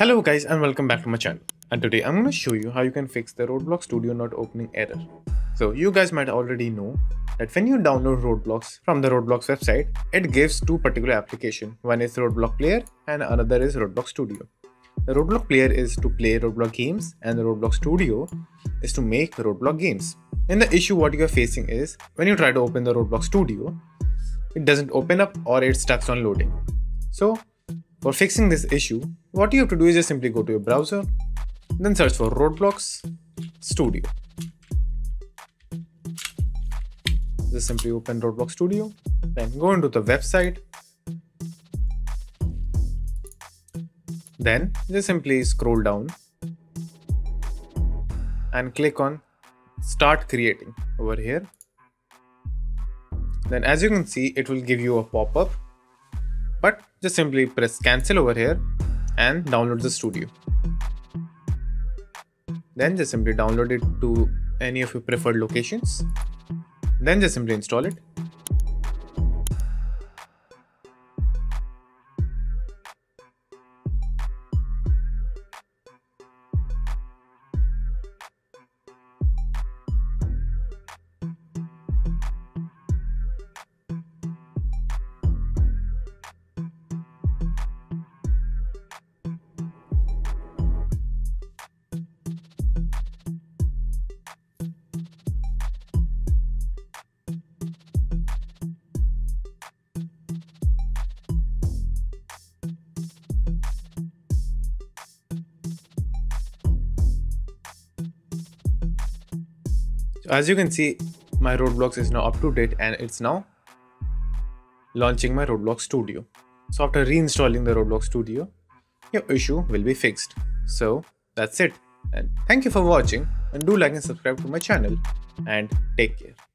Hello guys and welcome back to my channel, and today I'm going to show you how you can fix the Roblox Studio not opening error. So you guys might already know that when you download Roblox from the Roblox website, it gives two particular applications. One is Roblox Player and another is Roblox Studio. The Roblox Player is to play Roblox games and the Roblox Studio is to make Roblox games. And the issue what you are facing is when you try to open the Roblox Studio, it doesn't open up or it's stuck on loading. So for fixing this issue, what you have to do is just simply go to your browser, then search for Roblox Studio. Just simply open Roblox Studio, then go into the website. Then just simply scroll down and click on Start Creating over here. Then as you can see, it will give you a pop-up, but just simply press cancel over here and download the studio. Then just simply download it to any of your preferred locations. Then just simply install it. As you can see, my Roblox is now up to date and it's now launching my Roblox Studio. So after reinstalling the Roblox Studio, your issue will be fixed. So that's it, and thank you for watching, and do like and subscribe to my channel, and take care.